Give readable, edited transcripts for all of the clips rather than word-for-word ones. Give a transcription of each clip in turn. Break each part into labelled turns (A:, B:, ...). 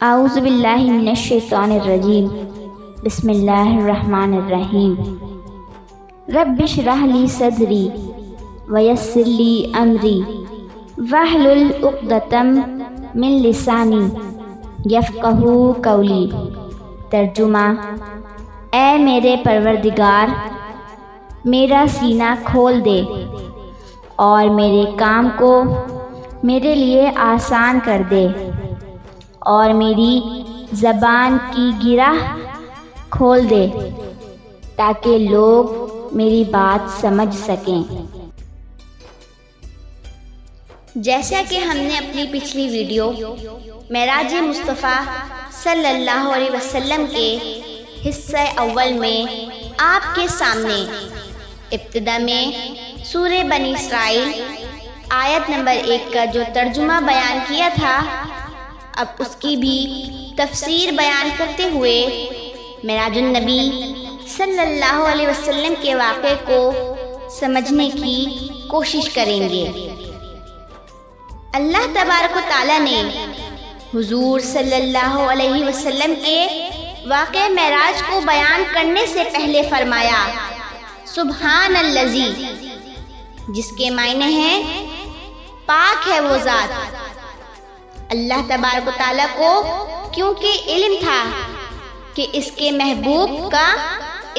A: اعوذ باللہ من الشیطان الرجیم بسم اللہ الرحمن الرحیم رب اشرح لی صدری ویسر لی امری واحلل عقدۃ من لسانی یفقہوا قولی۔ ترجمہ: اے میرے پروردگار، میرا سینہ کھول دے اور میرے کام کو میرے لیے آسان کر دے، اور میری زبان کی گرہ کھول دے تاکہ لوگ میری بات سمجھ سکیں۔
B: جیسا کہ ہم نے اپنی پچھلی ویڈیو معراج مصطفیٰ صلی اللہ علیہ وسلم کے حصہ اول میں آپ کے سامنے ابتدا میں سورہ بنی اسرائیل آیت نمبر 1 کا جو ترجمہ بیان کیا تھا، اب اس کی بھی تفسیر بیان کرتے ہوئے معراج النبی صلی اللہ علیہ وسلم کے واقعے کو سمجھنے کی کوشش کریں گے۔ اللہ تبارک و تعالیٰ نے حضور صلی اللہ علیہ وسلم کے واقعہ معراج کو بیان کرنے سے پہلے فرمایا سبحان الذی، جس کے معنی ہیں پاک ہے وہ ذات۔ اللہ تبارک و تعالیٰ کو کیونکہ علم تھا کہ اس کے محبوب کا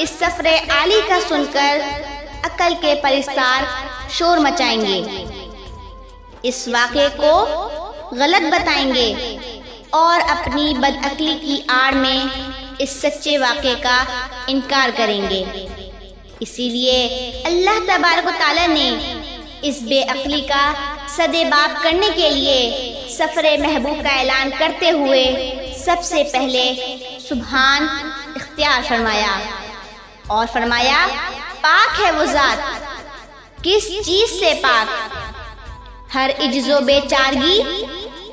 B: اس سفر عالی کا سن کر عقل کے پرستار شور مچائیں گے، اس واقعے کو غلط بتائیں گے اور اپنی بدعقلی کی آڑ میں اس سچے واقعے کا انکار کریں گے۔ اسی لیے اللہ تبارک و تعالیٰ نے اس بے عقلی کا سدباب کرنے کے لیے سفر محبوب کا اعلان کرتے ہوئے سب سے پہلے سبحان اختیار فرمایا اور فرمایا پاک ہے وہ ذات۔ کس چیز سے پاک؟ ہر عجز و بے چارگی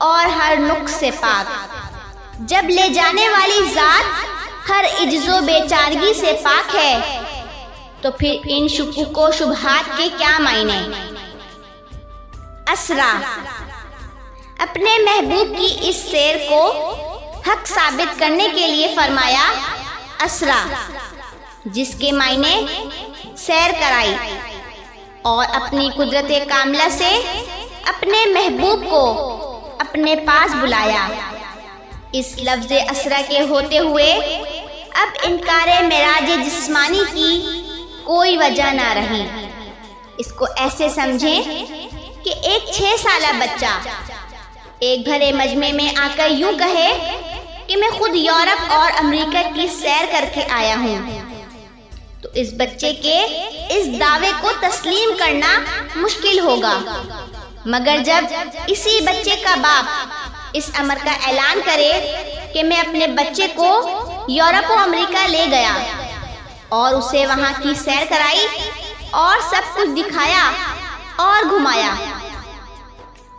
B: اور ہر نقص سے پاک۔ جب لے جانے والی ذات ہر عجز و بے چارگی سے پاک ہے تو پھر ان شکوک و شبہات کے کیا معنی؟ اسرا، اپنے محبوب کی اس سیر کو حق ثابت کرنے کے لیے فرمایا اسرا، جس کے معنی سیر کرائی، اور اپنی قدرت کاملہ سے اپنے محبوب کو اپنے پاس بلایا۔ اس لفظ اسرا کے ہوتے ہوئے اب انکار معراج جسمانی کی کوئی وجہ نہ رہی۔ اس کو ایسے سمجھیں کہ ایک 6 سالہ بچہ ایک بھرے مجمع میں آ کر یوں کہے کہ میں خود یورپ اور امریکہ کی سیر کر کے آیا ہوں، تو اس بچے کے اس دعوے کو تسلیم کرنا مشکل ہوگا، مگر جب اسی بچے کا باپ اس امر کا اعلان کرے کہ میں اپنے بچے کو یورپ و امریکہ لے گیا اور اسے وہاں کی سیر کرائی اور سب کچھ دکھایا اور گھمایا،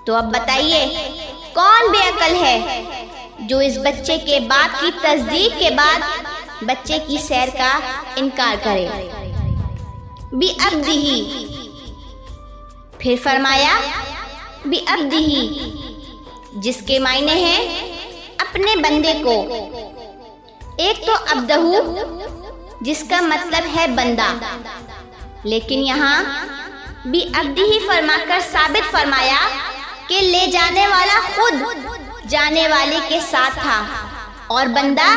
B: تو اب بتائیے کون بے عقل ہے جو اس بچے کے باپ کی تصدیق کے بعد بچے کی سیر کا انکار کرے؟ بِعَبْدِهِ، پھر فرمایا بِعَبْدِهِ، جس کے معنی ہیں اپنے بندے کو۔ ایک تو عبدہ، جس کا مطلب ہے بندہ، لیکن یہاں بِعَبْدِهِ فرما کر ثابت فرمایا کہ لے جانے والا خود جانے والے کے ساتھ تھا، اور بندہ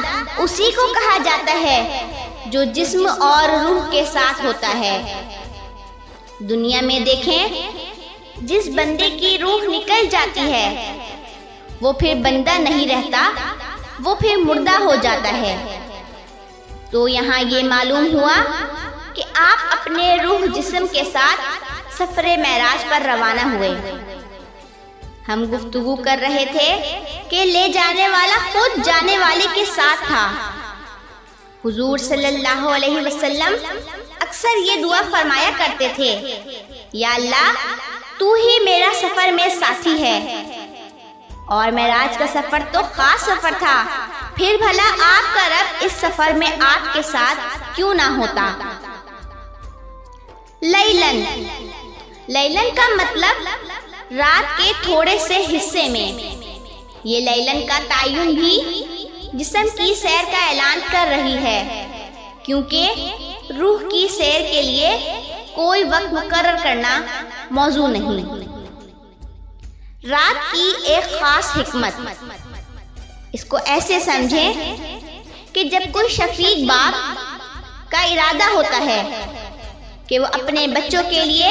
B: اسی کو کہا جاتا ہے جو جسم اور روح کے ساتھ ہوتا ہے۔ دنیا میں دیکھیں، جس بندے کی روح نکل جاتی ہے وہ پھر بندہ نہیں رہتا، وہ پھر مردہ ہو جاتا ہے۔ تو یہاں یہ معلوم ہوا کہ آپ اپنے روح جسم کے ساتھ سفر معراج پر روانہ ہوئے۔ ہم گفتگو کر رہے تھے کہ لے جانے والا خود جانے والے کے ساتھ تھا۔ حضور صلی اللہ علیہ وسلم اکثر یہ دعا فرمایا کرتے تھے، یا اللہ تو ہی میرا سفر میں ساتھی ہے۔ اور معراج کا سفر تو خاص سفر تھا، پھر بھلا آپ کا رب اس سفر میں آپ کے ساتھ کیوں نہ ہوتا؟ لیلن، لیلن کا مطلب رات کے تھوڑے سے حصے میں، یہ لیلن کا تعین بھی جسم کی سیر کا اعلان کر رہی ہے، کیونکہ روح کی سیر کے لیے کوئی وقت مقرر کرنا موضوع نہیں۔ رات کی ایک خاص حکمت، اس کو ایسے سمجھیں کہ جب کوئی شفیق باپ کا ارادہ ہوتا ہے کہ وہ اپنے بچوں کے لیے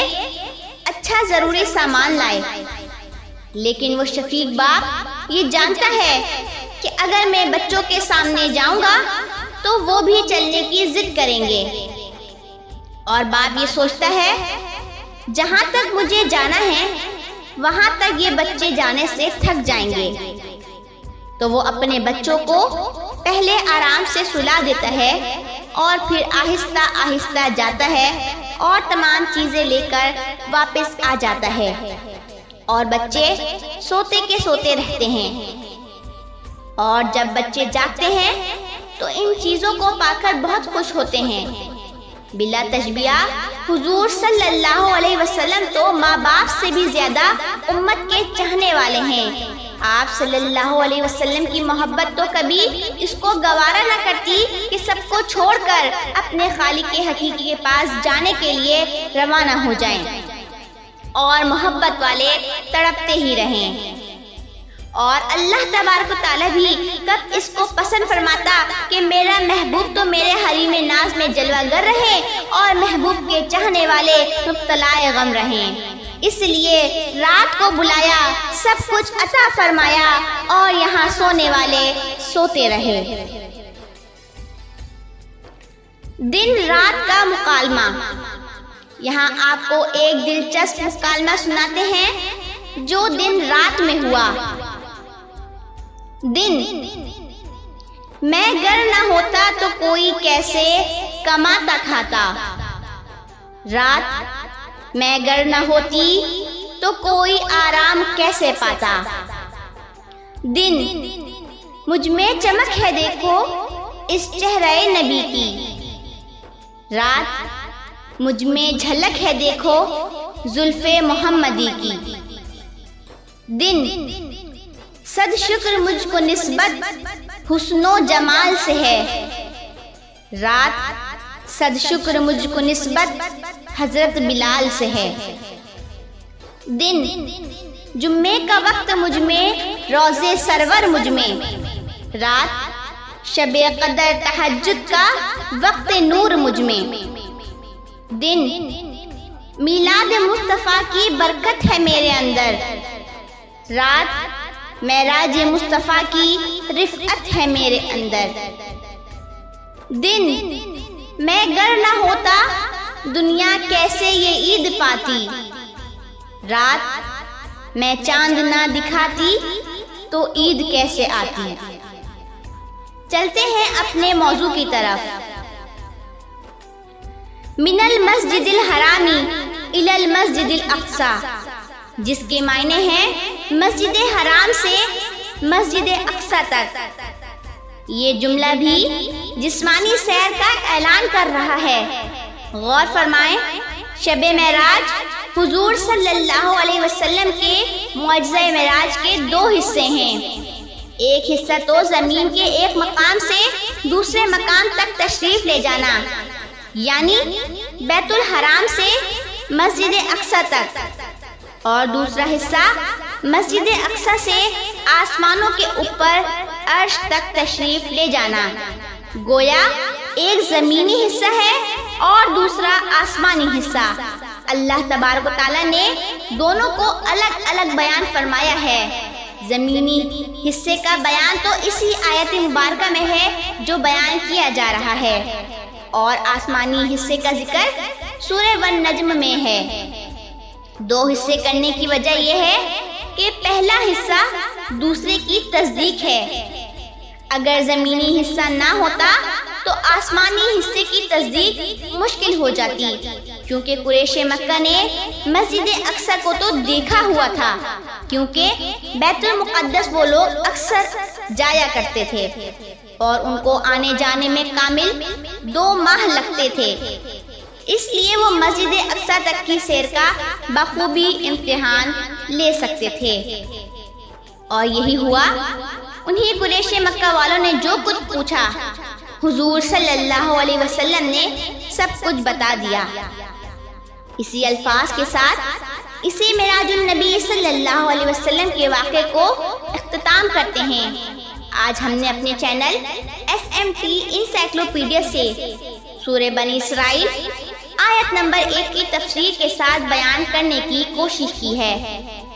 B: اچھا ضروری سامان لائے، لیکن وہ شفیق باپ یہ جانتا ہے کہ اگر میں بچوں کے سامنے جاؤں گا تو وہ بھی چلنے کی ضد کریں گے، اور باپ یہ سوچتا ہے جہاں تک مجھے جانا ہے وہاں تک یہ بچے جانے سے تھک جائیں گے، تو وہ اپنے بچوں کو پہلے آرام سے سلا دیتا ہے اور پھر آہستہ آہستہ جاتا ہے اور تمام چیزیں لے کر واپس آ جاتا ہے، اور بچے سوتے کے سوتے رہتے ہیں۔ اور جب بچے جاگتے ہیں تو ان چیزوں کو پا کر بہت خوش ہوتے ہیں۔ بلا تشبیہ حضور صلی اللہ علیہ وسلم تو ماں باپ سے بھی زیادہ امت کے چاہنے والے ہیں۔ آپ صلی اللہ علیہ وسلم کی محبت تو کبھی اس کو گوارا نہ کرتی کہ سب کو چھوڑ کر اپنے خالق حقیقی کے پاس جانے کے لیے روانہ ہو جائیں، اور محبت والے تڑپتے ہی رہیں۔ اور اللہ تبارک و تعالیٰ بھی کب اس کو پسند فرماتا کہ میرا محبوب تو میرے حریم ناز میں جلوہ گر رہے اور محبوب کے چاہنے والے مبتلا غم رہیں۔ اس لیے رات کو بلایا، سب کچھ عطا فرمایا، اور یہاں سونے والے سوتے رہے۔ دن رات کا مکالمہ۔ یہاں آپ کو ایک دلچسپ مکالمہ سناتے ہیں جو دن رات میں ہوا۔ دن، میں گر نہ ہوتا تو کوئی کیسے کماتا کھاتا۔ رات، میں گر نہ ہوتی تو کوئی آرام کیسے پاتا۔ دن، مجھ میں چمک ہے دیکھو اس چہرہ نبی کی۔ رات، مجھ میں جھلک ہے دیکھو زلف محمدی کی۔ دن، صد شکر مجھ کو نسبت حسن و جمال سے ہے۔ رات، صد شکر مجھ کو نسبت حضرت بلال سے ہے۔ دن، جمعے کا وقت مجھ میں، روزے سرور مجھ میں۔ رات، شب قدر تہجد کا وقت نور مجھ میں۔ دن، میلاد مصطفیٰ کی برکت ہے میرے اندر۔ رات، معراج مصطفیٰ کی رفعت ہے میرے اندر۔ دن، میں گر نہ ہوتا دنیا کیسے یہ عید پاتی۔ رات، میں چاند نہ دکھاتی تو عید کیسے آتی۔ چلتے ہیں اپنے موضوع کی طرف۔ من المسجد الحرامی الی المسجد الاقصی، جس کے معنی ہیں مسجد حرام سے مسجد اقصی تک۔ یہ جملہ بھی جسمانی سیر کا اعلان کر رہا ہے۔ غور فرمائیں، شب معراج حضور صلی اللہ علیہ وسلم کے معجزہ معراج کے دو حصے ہیں۔ ایک حصہ تو زمین کے ایک مقام سے دوسرے مقام تک تشریف لے جانا، یعنی بیت الحرام سے مسجد اقصی تک، اور دوسرا حصہ مسجد اقصی سے آسمانوں کے اوپر عرش تک تشریف لے جانا۔ گویا ایک زمینی حصہ ہے اور دوسرا آسمانی حصہ۔ اللہ تبارک و تعالیٰ نے دونوں کو الگ الگ بیان فرمایا ہے۔ زمینی حصے کا بیان تو اسی آیت مبارکہ میں ہے جو بیان کیا جا رہا ہے، اور آسمانی حصے کا ذکر سورہ والنجم میں ہے۔ دو حصے کرنے کی وجہ یہ ہے کہ پہلا حصہ دوسرے کی تصدیق ہے۔ اگر زمینی حصہ نہ ہوتا تو آسمانی حصے کی تصدیق مشکل ہو جاتی، کیونکہ قریش مکہ نے مسجد اقصی کو تو دیکھا ہوا تھا، کیونکہ بیت المقدس وہ لوگ اکثر جایا کرتے تھے اور ان کو آنے جانے میں کامل 2 ماہ لگتے تھے، اس لیے وہ مسجد اقصی تک کی سیر کا بخوبی امتحان لے سکتے تھے۔ اور یہی ہوا۔ انہیں قریش مکہ والوں نے جو کچھ پوچھا حضور صلی اللہ علیہ وسلم نے سب کچھ بتا دیا۔ اسی الفاظ کے ساتھ اسی معراج النبی صلی اللہ علیہ وسلم کے واقعے کو اختتام کرتے ہیں۔ آج ہم نے اپنے چینل SMT انسائکلوپیڈیا سے سورہ بنی اسرائیل آیت نمبر 1 کی تفسیر کے ساتھ بیان کرنے کی کوشش کی ہے۔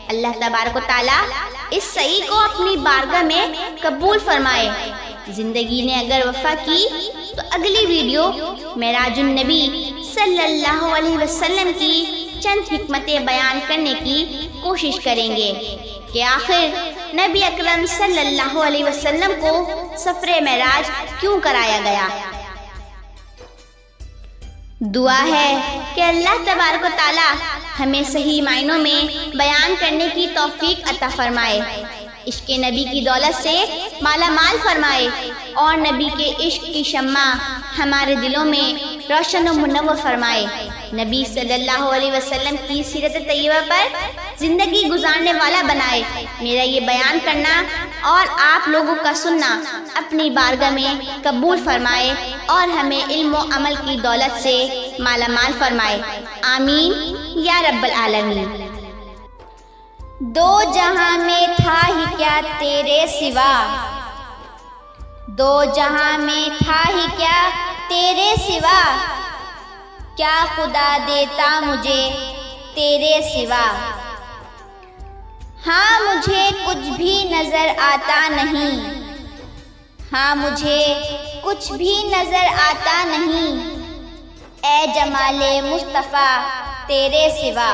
B: اللہ تبارک و تعالیٰ اس صحیح کو اپنی بارگاہ میں قبول فرمائے۔ زندگی نے اگر وفا کی تو اگلی ویڈیو معراج النبی صلی اللہ علیہ وسلم کی چند حکمتیں بیان کرنے کی کوشش کریں گے کہ آخر نبی اکرم صلی اللہ علیہ وسلم کو سفر معراج کیوں کرایا گیا۔ دعا ہے کہ اللہ تبارک و تعالیٰ ہمیں صحیح معنوں میں بیان کرنے کی توفیق عطا فرمائے، عشق نبی کی دولت سے مالا مال فرمائے اور نبی کے عشق کی شمع ہمارے دلوں میں روشن و منور فرمائے۔ نبی صلی اللہ علیہ وسلم کی سیرت طیبہ پر زندگی گزارنے والا بنائے۔ میرا یہ بیان کرنا اور آپ لوگوں کا سننا اپنی بارگاہ میں قبول فرمائے اور ہمیں علم و عمل کی دولت سے مالا مال فرمائے، آمین یا رب العالمین۔ دو جہاں میں تھا ہی کیا تیرے سوا، دو جہاں میں تھا ہی کیا تیرے سوا، کیا خدا دیتا مجھے تیرے سوا۔ ہاں مجھے کچھ بھی نظر آتا نہیں، ہاں مجھے کچھ بھی نظر آتا نہیں، اے جمال مصطفیٰ تیرے سوا۔